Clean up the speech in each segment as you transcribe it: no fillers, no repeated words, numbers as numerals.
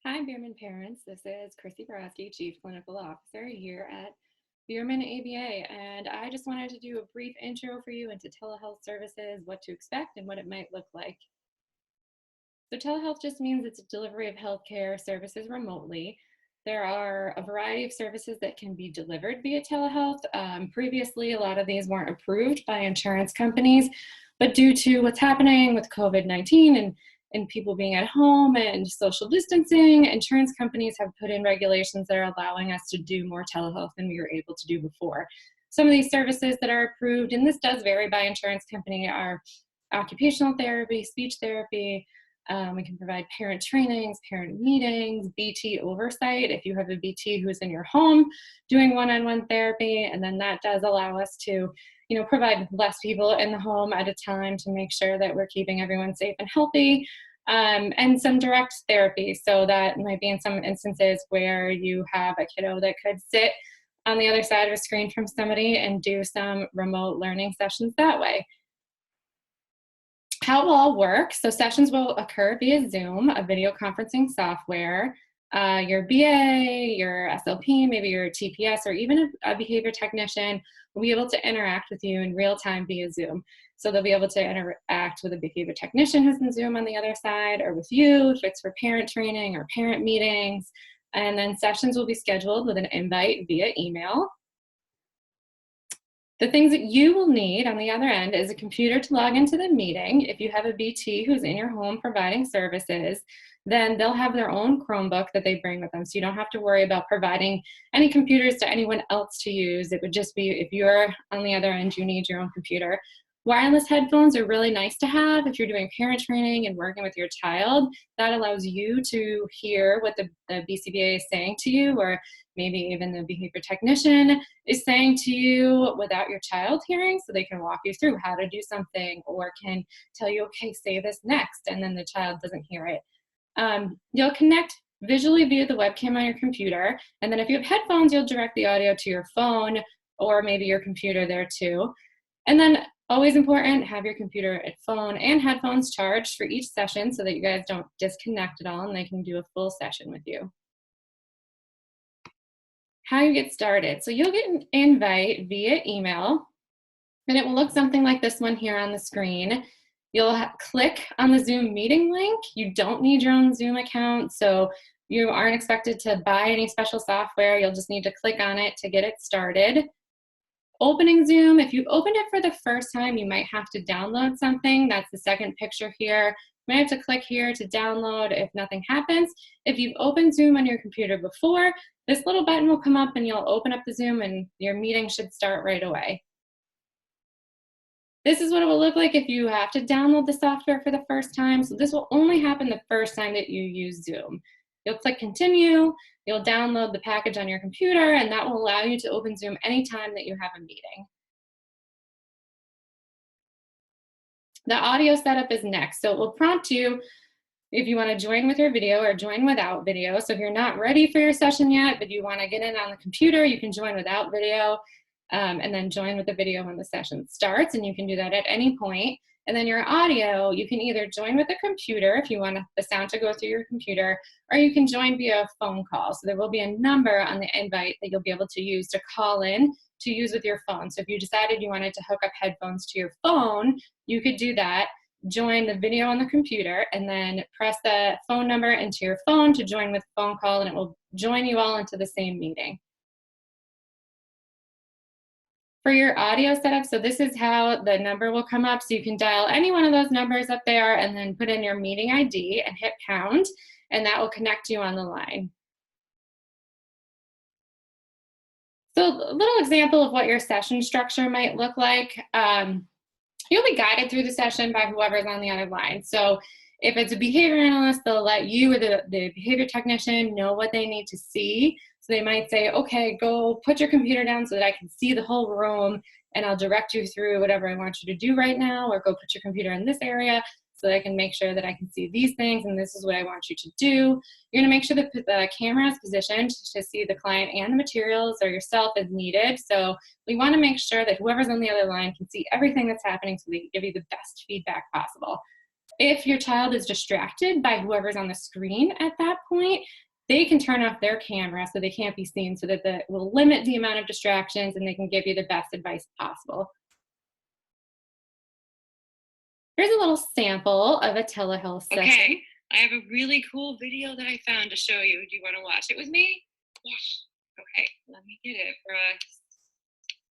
Hi, Bierman parents. This is Chrissy Borowski, Chief Clinical Officer here at Bierman ABA, and I just wanted to do a brief intro for you into telehealth services, what to expect, and what it might look like. So telehealth just means it's a delivery of healthcare services remotely. There are a variety of services that can be delivered via telehealth. Previously, a lot of these weren't approved by insurance companies, but due to what's happening with COVID-19 and people being at home and social distancing, insurance companies have put in regulations that are allowing us to do more telehealth than we were able to do before. Some of these services that are approved, and this does vary by insurance company, are occupational therapy, speech therapy. We can provide parent trainings, parent meetings, BT oversight if you have a BT who's in your home doing one-on-one therapy, and then that does allow us to provide less people in the home at a time to make sure that we're keeping everyone safe and healthy. And some direct therapy. So that might be in some instances where you have a kiddo that could sit on the other side of a screen from somebody and do some remote learning sessions that way. How it will all work, so sessions will occur via Zoom, a video conferencing software. Your BA, your SLP, maybe your TPS, or even a behavior technician will be able to interact with you in real time via Zoom. So they'll be able to interact with a behavior technician who's in Zoom on the other side, or with you if it's for parent training or parent meetings. And then sessions will be scheduled with an invite via email. The things that you will need on the other end is a computer to log into the meeting. If you have a BT who's in your home providing services, then they'll have their own Chromebook that they bring with them. So you don't have to worry about providing any computers to anyone else to use. It would just be if you're on the other end, you need your own computer. Wireless headphones are really nice to have if you're doing parent training and working with your child. That allows you to hear what the BCBA is saying to you, or maybe even the behavior technician is saying to you without your child hearing, so they can walk you through how to do something, or can tell you, okay, say this next, and then the child doesn't hear it. You'll connect visually via the webcam on your computer, and then if you have headphones, you'll direct the audio to your phone or maybe your computer there too. And then always important, have your computer, phone, and headphones charged for each session so that you guys don't disconnect at all and they can do a full session with you. How you get started. So you'll get an invite via email, and it will look something like this one here on the screen. You'll click on the Zoom meeting link. You don't need your own Zoom account, so you aren't expected to buy any special software. You'll just need to click on it to get it started. Opening Zoom, if you opened it for the first time, you might have to download something. That's the second picture here. You might have to click here to download if nothing happens. If you've opened Zoom on your computer before, this little button will come up and you'll open up the Zoom and your meeting should start right away. This is what it will look like if you have to download the software for the first time. So this will only happen the first time that you use Zoom. You'll click continue, you'll download the package on your computer, and that will allow you to open Zoom anytime that you have a meeting. The audio setup is next. So it will prompt you if you want to join with your video or join without video. So if you're not ready for your session yet, but you want to get in on the computer, you can join without video and then join with the video when the session starts. And you can do that at any point. And then your audio, you can either join with the computer if you want the sound to go through your computer, or you can join via a phone call. So there will be a number on the invite that you'll be able to use to call in to use with your phone. So if you decided you wanted to hook up headphones to your phone, you could do that, join the video on the computer, and then press the phone number into your phone to join with phone call, and it will join you all into the same meeting. For your audio setup, so this is how the number will come up. So you can dial any one of those numbers up there and then put in your meeting ID and hit pound, and that will connect you on the line. So a little example of what your session structure might look like. You'll be guided through the session by whoever's on the other line. So if it's a behavior analyst, they'll let you or the behavior technician know what they need to see. So they might say, okay, go put your computer down so that I can see the whole room, and I'll direct you through whatever I want you to do right now, or go put your computer in this area so that I can make sure that I can see these things, and this is what I want you to do. You're gonna make sure that the camera is positioned to see the client and the materials, or yourself as needed. So we wanna make sure that whoever's on the other line can see everything that's happening so they can give you the best feedback possible. If your child is distracted by whoever's on the screen at that point, they can turn off their camera so they can't be seen, so that that will limit the amount of distractions and they can give you the best advice possible. Here's a little sample of a telehealth session. Okay, I have a really cool video that I found to show you. Do you want to watch it with me? Yes. Okay, let me get it for us.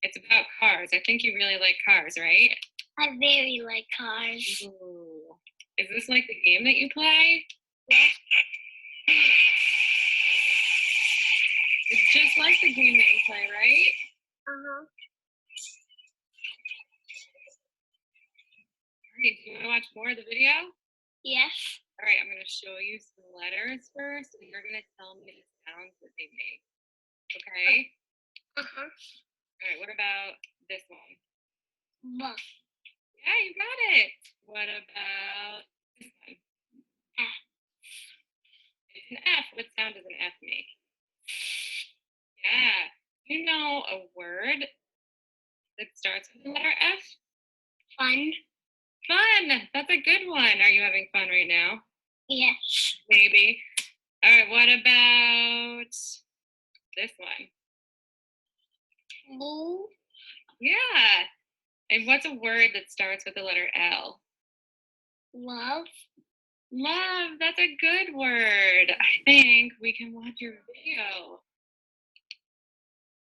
It's about cars. I think you really like cars, right? I very like cars. Ooh. Is this like the game that you play? Yes. It's just like the game that you play, right? Uh-huh. All right, do you want to watch more of the video? Yes. All right, I'm going to show you some letters first, and you're going to tell me the sounds that they make. Okay? Uh-huh. All right, what about this one? Buff. Yeah, you got it. What about this one? F. It's an F. What sound does an F make? Yeah. You know a word that starts with the letter F? Fun. Fun. That's a good one. Are you having fun right now? Yes. Maybe. All right, what about this one? Blue. Yeah. And what's a word that starts with the letter L? Love. Love. That's a good word. I think we can watch your video.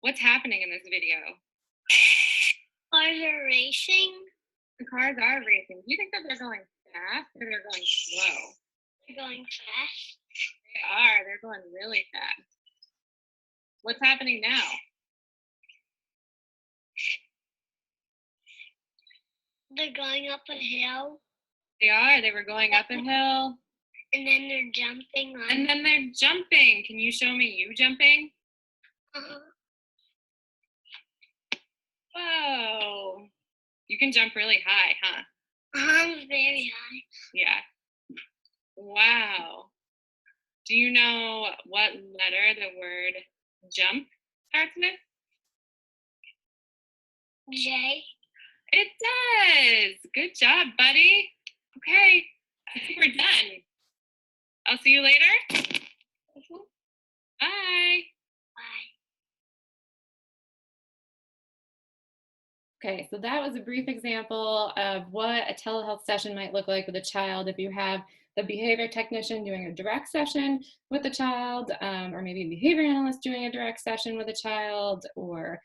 What's happening in this video? Cars are racing. The cars are racing. Do you think that they're going fast or they're going slow? They're going fast. They are. They're going really fast. What's happening now? They're going up a hill. They are. They were going up a hill. And then they're jumping on. And then they're jumping. Can you show me you jumping? Uh-huh. Whoa. You can jump really high, huh? Very high. Yeah. Wow. Do you know what letter the word jump starts with? J. It does. Good job, buddy. Okay, I think we're done. I'll see you later. Mhm. Bye. Bye. Okay, so that was a brief example of what a telehealth session might look like with a child if you have the behavior technician doing a direct session with the child, or maybe a behavior analyst doing a direct session with a child, or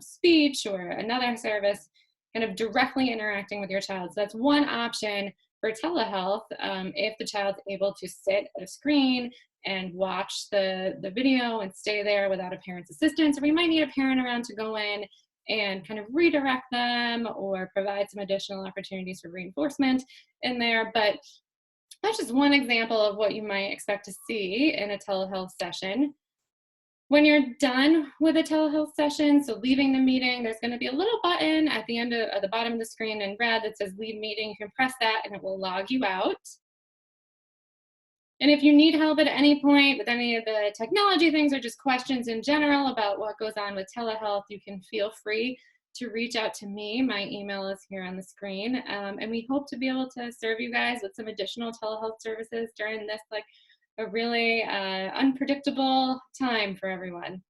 speech, or another service kind of directly interacting with your child. So that's one option for telehealth if the child's able to sit at a screen and watch the video and stay there without a parent's assistance, or we might need a parent around to go in and kind of redirect them or provide some additional opportunities for reinforcement in there. But that's just one example of what you might expect to see in a telehealth session. When you're done with a telehealth session, so leaving the meeting, there's going to be a little button at the end of, at the bottom of the screen in red that says leave meeting. You can press that and it will log you out. And if you need help at any point with any of the technology things or just questions in general about what goes on with telehealth, you can feel free to reach out to me. My email is here on the screen. And we hope to be able to serve you guys with some additional telehealth services during this like a really unpredictable time for everyone.